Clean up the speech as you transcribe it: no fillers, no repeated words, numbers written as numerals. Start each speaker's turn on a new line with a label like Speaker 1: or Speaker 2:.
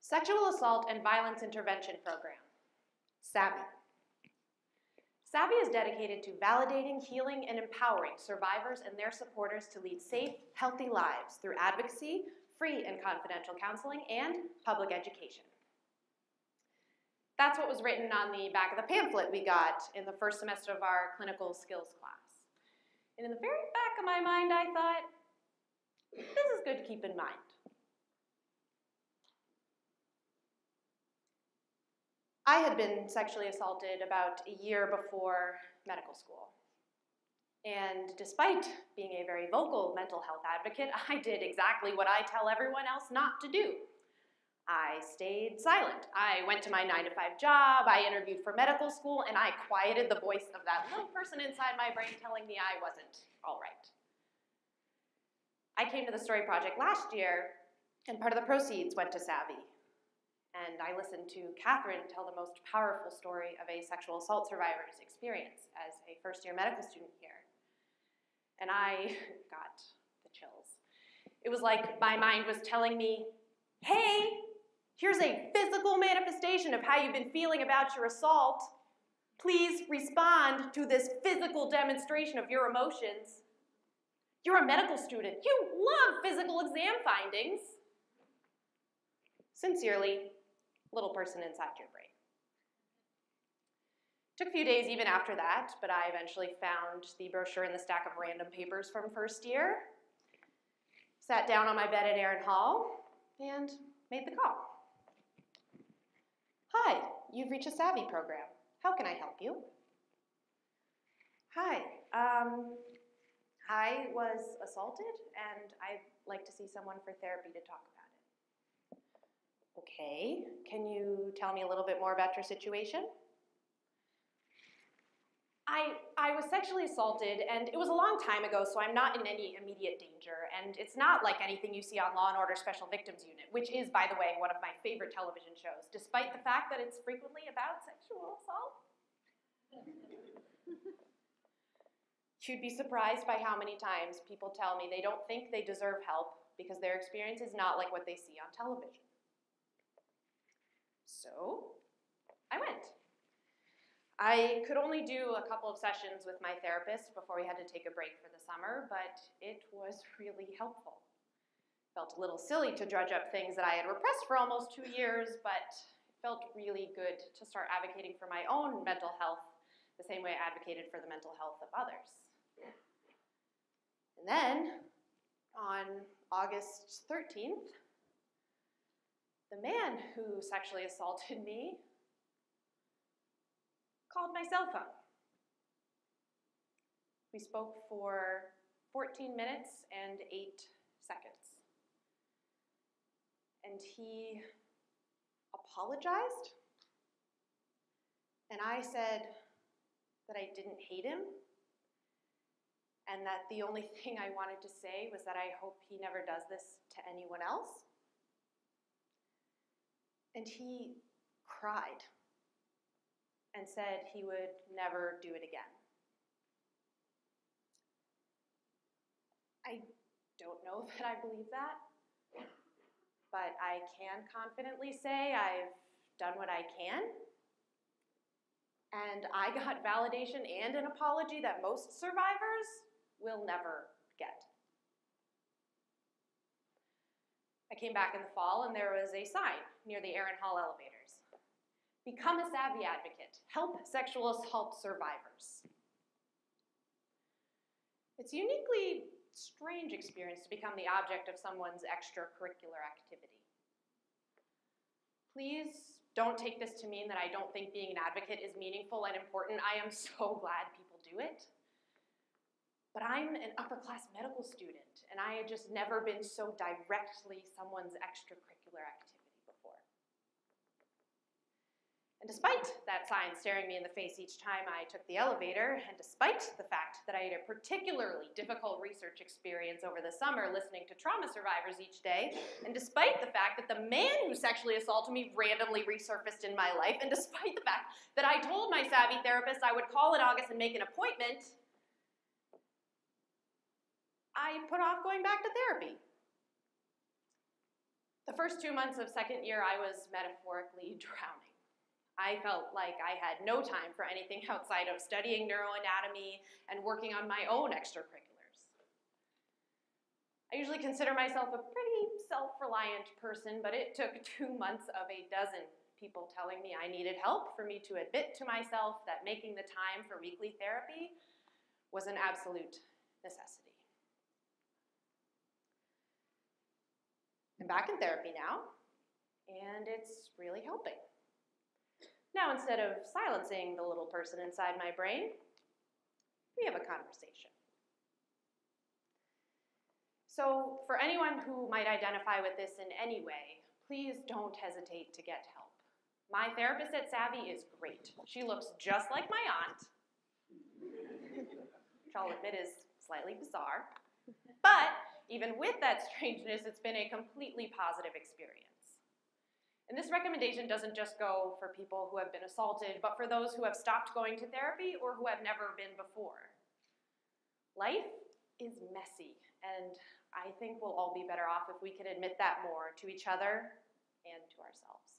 Speaker 1: Sexual Assault and Violence Intervention Program, SAVI. SAVI is dedicated to validating, healing, and empowering survivors and their supporters to lead safe, healthy lives through advocacy, free and confidential counseling, and public education. That's what was written on the back of the pamphlet we got in the first semester of our clinical skills class. And in the very back of my mind, I thought, this is good to keep in mind. I had been sexually assaulted about a year before medical school. And despite being a very vocal mental health advocate, I did exactly what I tell everyone else not to do. I stayed silent. I went to my 9-to-5 job, I interviewed for medical school, and I quieted the voice of that little person inside my brain telling me I wasn't all right. I came to the Story Project last year, and part of the proceeds went to SAVI. And I listened to Catherine tell the most powerful story of a sexual assault survivor's experience as a first-year medical student here. And I got the chills. It was like my mind was telling me, hey, here's a physical manifestation of how you've been feeling about your assault. Please respond to this physical demonstration of your emotions. You're a medical student. You love physical exam findings. Sincerely, little person inside your brain. Took a few days even after that, but I eventually found the brochure in the stack of random papers from first year, sat down on my bed at Aaron Hall, and made the call. Hi, you've reached a SAVI program. How can I help you? Hi, I was assaulted, and I'd like to see someone for therapy to talk about it. Okay, can you tell me a little bit more about your situation? I was sexually assaulted, and it was a long time ago, so I'm not in any immediate danger, and it's not like anything you see on Law & Order Special Victims Unit, which is, by the way, one of my favorite television shows, despite the fact that it's frequently about sexual assault. You'd be surprised by how many times people tell me they don't think they deserve help because their experience is not like what they see on television. So, I went. I could only do a couple of sessions with my therapist before we had to take a break for the summer, but it was really helpful. Felt a little silly to drudge up things that I had repressed for almost 2 years, but it felt really good to start advocating for my own mental health the same way I advocated for the mental health of others. And then, on August 13th, the man who sexually assaulted me called my cell phone. We spoke for 14 minutes and 8 seconds. And he apologized, and I said that I didn't hate him, and that the only thing I wanted to say was that I hope he never does this to anyone else. And he cried and said he would never do it again. I don't know that I believe that, but I can confidently say I've done what I can, and I got validation and an apology that most survivors will never get. I came back in the fall and there was a sign near the Aaron Hall elevators. Become a SAVI advocate. Help sexual assault survivors. It's a uniquely strange experience to become the object of someone's extracurricular activity. Please don't take this to mean that I don't think being an advocate is meaningful and important. I am so glad people do it. But I'm an upper-class medical student, and I had just never been so directly someone's extracurricular activity before. And despite that sign staring me in the face each time I took the elevator, and despite the fact that I had a particularly difficult research experience over the summer listening to trauma survivors each day, and despite the fact that the man who sexually assaulted me randomly resurfaced in my life, and despite the fact that I told my SAVI therapist I would call in August and make an appointment, I put off going back to therapy. The first 2 months of second year, I was metaphorically drowning. I felt like I had no time for anything outside of studying neuroanatomy and working on my own extracurriculars. I usually consider myself a pretty self-reliant person, but it took 2 months of a dozen people telling me I needed help for me to admit to myself that making the time for weekly therapy was an absolute necessity. I'm back in therapy now, and it's really helping. Now, instead of silencing the little person inside my brain, we have a conversation. So, for anyone who might identify with this in any way, please don't hesitate to get help. My therapist at Savvy is great. She looks just like my aunt, which I'll admit is slightly bizarre. But even with that strangeness, it's been a completely positive experience. And this recommendation doesn't just go for people who have been assaulted, but for those who have stopped going to therapy or who have never been before. Life is messy, and I think we'll all be better off if we can admit that more to each other and to ourselves.